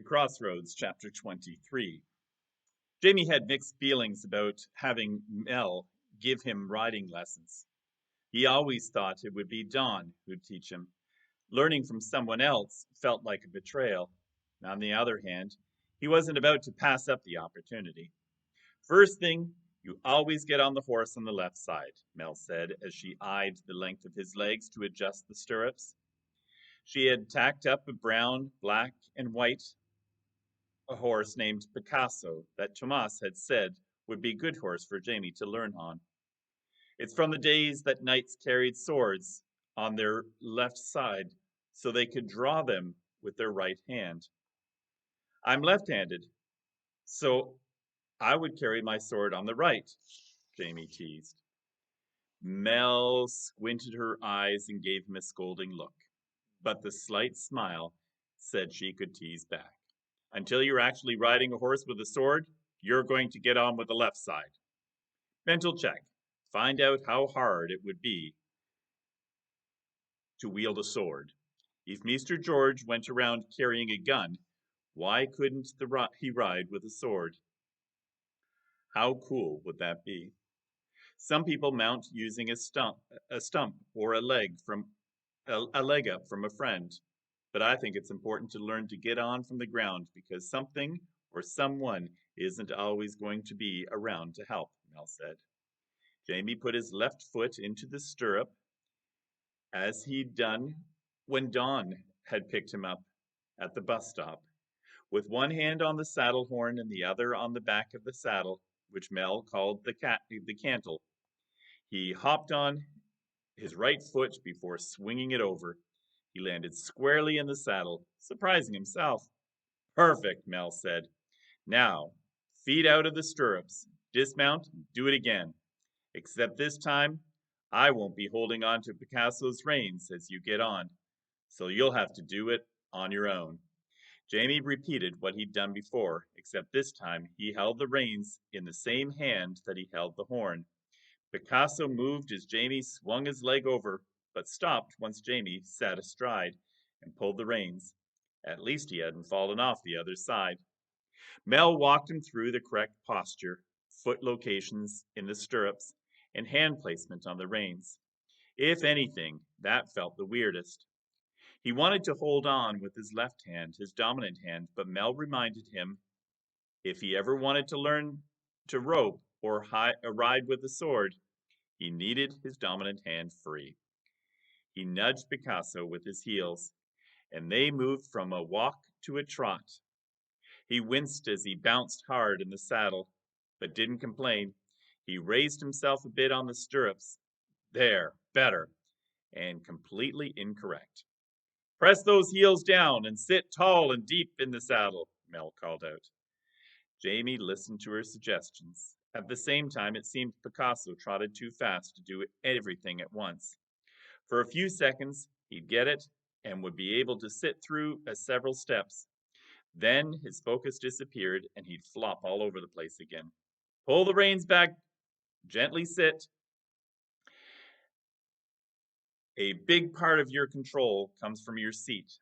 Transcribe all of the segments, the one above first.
Crossroads Chapter 23. Jamie had mixed feelings about having Mel give him riding lessons. He always thought it would be Dawn who'd teach him. Learning from someone else felt like a betrayal. On the other hand, he wasn't about to pass up the opportunity. First thing, you always get on the horse on the left side, Mel said as she eyed the length of his legs to adjust the stirrups. She had tacked up a brown, black, and white a horse named Picasso that Tomas had said would be a good horse for Jamie to learn on. It's from the days that knights carried swords on their left side so they could draw them with their right hand. I'm left-handed, so I would carry my sword on the right, Jamie teased. Mel squinted her eyes and gave him a scolding look, but the slight smile said she could tease back. Until you're actually riding a horse with a sword, you're going to get on with the left side. Mental check. Find out how hard it would be to wield a sword. If Mr. George went around carrying a gun, why couldn't he ride with a sword? How cool would that be? Some people mount using a stump or a leg up from a friend. But I think it's important to learn to get on from the ground because something or someone isn't always going to be around to help, Mel said. Jamie put his left foot into the stirrup as he'd done when Dawn had picked him up at the bus stop. With one hand on the saddle horn and the other on the back of the saddle, which Mel called the cantle, he hopped on his right foot before swinging it over. He landed squarely in the saddle, surprising himself. Perfect, Mel said. Now, feet out of the stirrups, dismount, and do it again. Except this time, I won't be holding on to Picasso's reins as you get on, so you'll have to do it on your own. Jamie repeated what he'd done before, except this time he held the reins in the same hand that he held the horn. Picasso moved as Jamie swung his leg over, but stopped once Jamie sat astride and pulled the reins. At least he hadn't fallen off the other side. Mel walked him through the correct posture, foot locations in the stirrups, and hand placement on the reins. If anything, that felt the weirdest. He wanted to hold on with his left hand, his dominant hand, but Mel reminded him if he ever wanted to learn to rope or ride with a sword, he needed his dominant hand free. He nudged Picasso with his heels, and they moved from a walk to a trot. He winced as he bounced hard in the saddle, but didn't complain. He raised himself a bit on the stirrups. There, better, and completely incorrect. Press those heels down and sit tall and deep in the saddle, Mel called out. Jamie listened to her suggestions. At the same time, it seemed Picasso trotted too fast to do everything at once. For a few seconds, he'd get it and would be able to sit through several steps. Then his focus disappeared and he'd flop all over the place again. Pull the reins back, gently sit. A big part of your control comes from your seat.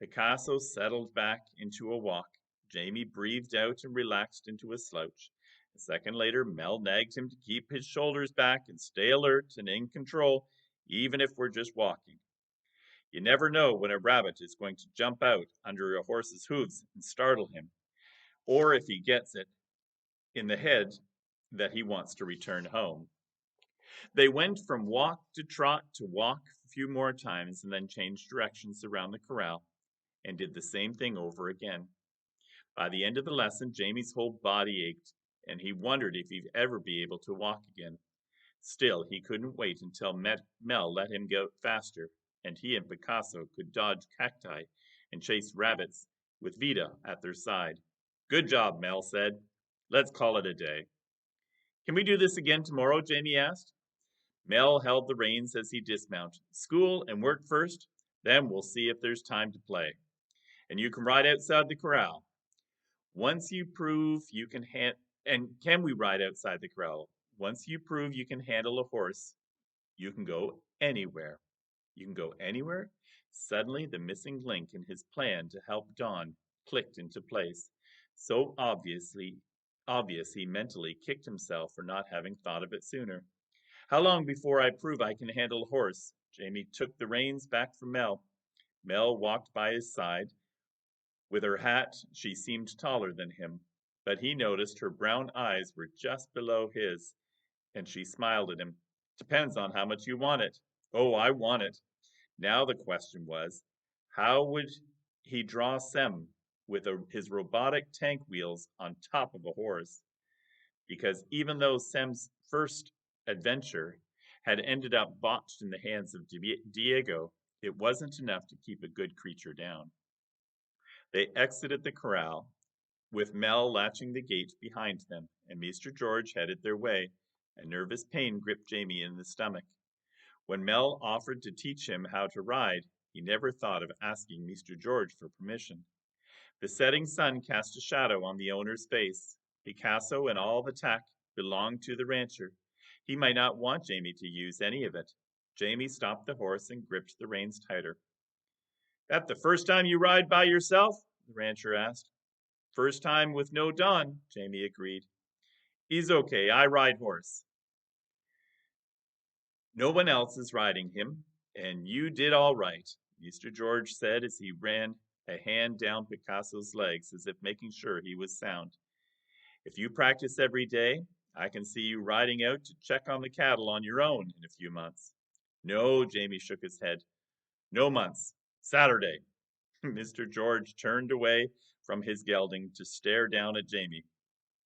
Picasso settled back into a walk. Jamie breathed out and relaxed into a slouch. A second later, Mel nagged him to keep his shoulders back and stay alert and in control, even if we're just walking. You never know when a rabbit is going to jump out under a horse's hooves and startle him, or if he gets it in the head that he wants to return home. They went from walk to trot to walk a few more times and then changed directions around the corral and did the same thing over again. By the end of the lesson, Jamie's whole body ached, and he wondered if he'd ever be able to walk again. Still, he couldn't wait until Mel let him go faster, and he and Picasso could dodge cacti and chase rabbits with Vida at their side. Good job, Mel said. Let's call it a day. Can we do this again tomorrow? Jamie asked. Mel held the reins as he dismounted. School and work first, then we'll see if there's time to play. And you can ride outside the corral. Once you prove you can can we ride outside the corral? Once you prove you can handle a horse, you can go anywhere. You can go anywhere? Suddenly, the missing link in his plan to help Dawn clicked into place. So obvious he mentally kicked himself for not having thought of it sooner. How long before I prove I can handle a horse? Jamie took the reins back from Mel. Mel walked by his side. With her hat, she seemed taller than him, but he noticed her brown eyes were just below his, and she smiled at him. Depends on how much you want it. Oh, I want it. Now the question was, how would he draw Sem with his robotic tank wheels on top of a horse? Because even though Sem's first adventure had ended up botched in the hands of Diego, it wasn't enough to keep a good creature down. They exited the corral, with Mel latching the gate behind them, and Mr. George headed their way. A nervous pain gripped Jamie in the stomach. When Mel offered to teach him how to ride, he never thought of asking Mr. George for permission. The setting sun cast a shadow on the owner's face. Picasso and all the tack belonged to the rancher. He might not want Jamie to use any of it. Jamie stopped the horse and gripped the reins tighter. That the first time you ride by yourself? The rancher asked. First time with no Don, Jamie agreed. He's okay, I ride horse. No one else is riding him, and you did all right, Mr. George said as he ran a hand down Picasso's legs as if making sure he was sound. If you practice every day, I can see you riding out to check on the cattle on your own in a few months. No, Jamie shook his head. No months. Saturday. Mr. George turned away from his gelding to stare down at Jamie.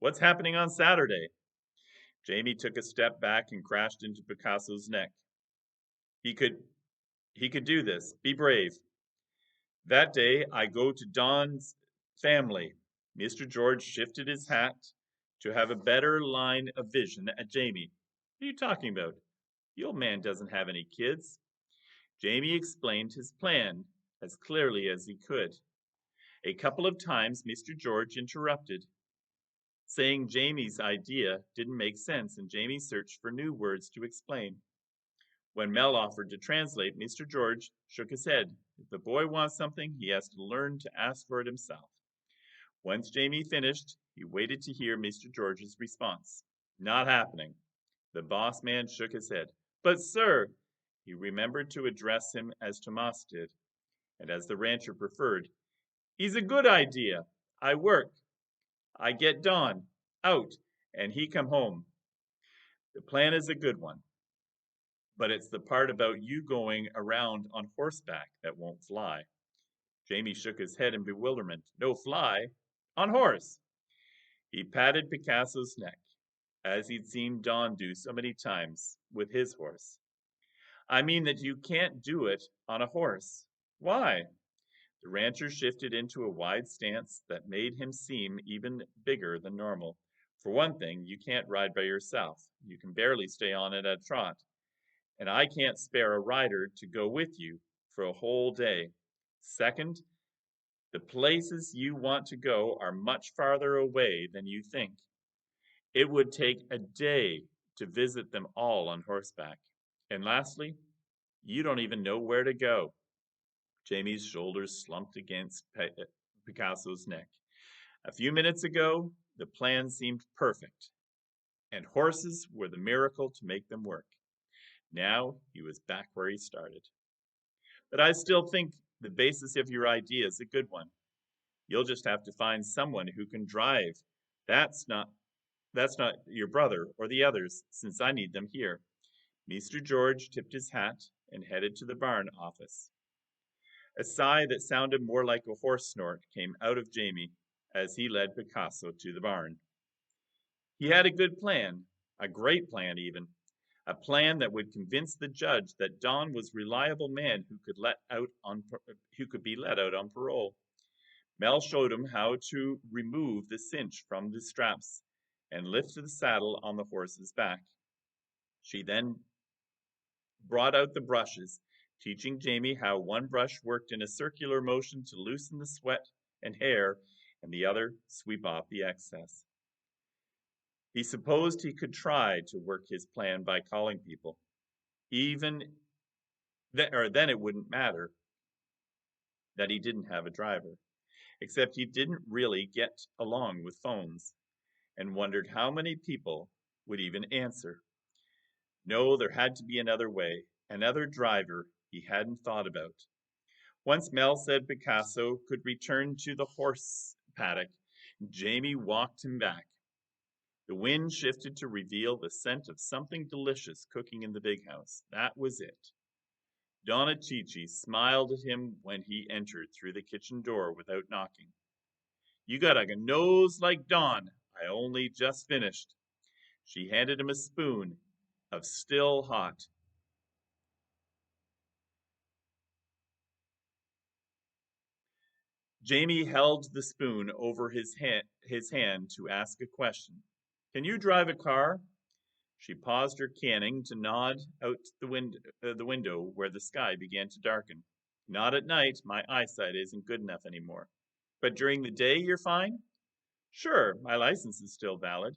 What's happening on Saturday? Jamie took a step back and crashed into Picasso's neck. He could do this. Be brave. That day I go to Don's family. Mr. George shifted his hat to have a better line of vision at Jamie. What are you talking about? The old man doesn't have any kids. Jamie explained his plan as clearly as he could. A couple of times Mr. George interrupted, saying Jamie's idea didn't make sense, and Jamie searched for new words to explain. When Mel offered to translate, Mr. George shook his head. If the boy wants something, he has to learn to ask for it himself. Once Jamie finished, he waited to hear Mr. George's response. Not happening. The boss man shook his head. But, sir, he remembered to address him as Tomas did, and as the rancher preferred. He's a good idea. I work. I get Don out, and he come home. The plan is a good one, but it's the part about you going around on horseback that won't fly. Jamie shook his head in bewilderment. No fly? On horse. He patted Picasso's neck, as he'd seen Don do so many times with his horse. I mean that you can't do it on a horse. Why? The rancher shifted into a wide stance that made him seem even bigger than normal. For one thing, you can't ride by yourself. You can barely stay on it at a trot. And I can't spare a rider to go with you for a whole day. Second, the places you want to go are much farther away than you think. It would take a day to visit them all on horseback. And lastly, you don't even know where to go. Jamie's shoulders slumped against Picasso's neck. A few minutes ago, the plan seemed perfect, and horses were the miracle to make them work. Now he was back where he started. But I still think the basis of your idea is a good one. You'll just have to find someone who can drive. That's not your brother or the others, since I need them here. Mr. George tipped his hat and headed to the barn office. A sigh that sounded more like a horse snort came out of Jamie as he led Picasso to the barn. He had a good plan, a great plan even, a plan that would convince the judge that Don was a reliable man who could be let out on parole. Mel showed him how to remove the cinch from the straps and lift the saddle on the horse's back. She then brought out the brushes, teaching Jamie how one brush worked in a circular motion to loosen the sweat and hair, and the other sweep off the excess. He supposed he could try to work his plan by calling people. Then it wouldn't matter that he didn't have a driver. except he didn't really get along with phones and wondered how many people would even answer. No, there had to be another way, another driver he hadn't thought about. Once Mel said Picasso could return to the horse paddock, Jamie walked him back. The wind shifted to reveal the scent of something delicious cooking in the big house. That was it. Donna Chichi smiled at him when he entered through the kitchen door without knocking. You got a nose like Don. I only just finished. She handed him a spoon of still hot. Jamie held the spoon over his hand to ask a question. Can you drive a car? She paused her canning to nod out the window where the sky began to darken. Not at night. My eyesight isn't good enough anymore. But during the day, you're fine? Sure, my license is still valid.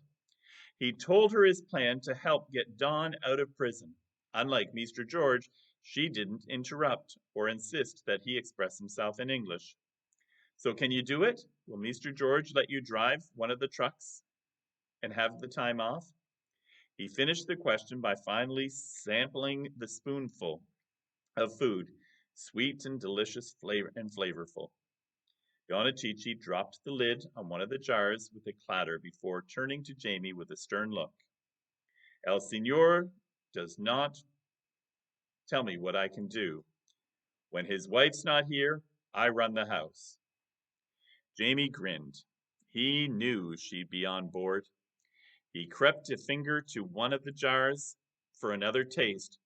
He told her his plan to help get Don out of prison. Unlike Mr. George, she didn't interrupt or insist that he express himself in English. So can you do it? Will Mr. George let you drive one of the trucks and have the time off? He finished the question by finally sampling the spoonful of food, sweet and delicious and flavorful. Donna Chichi dropped the lid on one of the jars with a clatter before turning to Jamie with a stern look. El Señor does not tell me what I can do. When his wife's not here, I run the house. Jamie grinned. He knew she'd be on board. He crept a finger to one of the jars for another taste,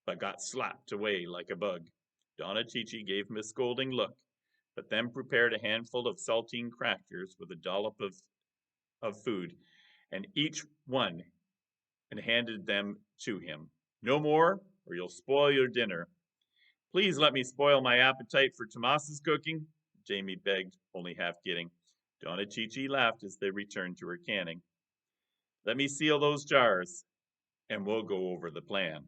but got slapped away like a bug. Donna Chichi gave him a scolding look, but then prepared a handful of saltine crackers with a dollop of food, and each one and handed them to him. No more, or you'll spoil your dinner. Please let me spoil my appetite for Tomas's cooking, Jamie begged, only half kidding. Donna Chichi laughed as they returned to her canning. Let me seal those jars, and we'll go over the plan.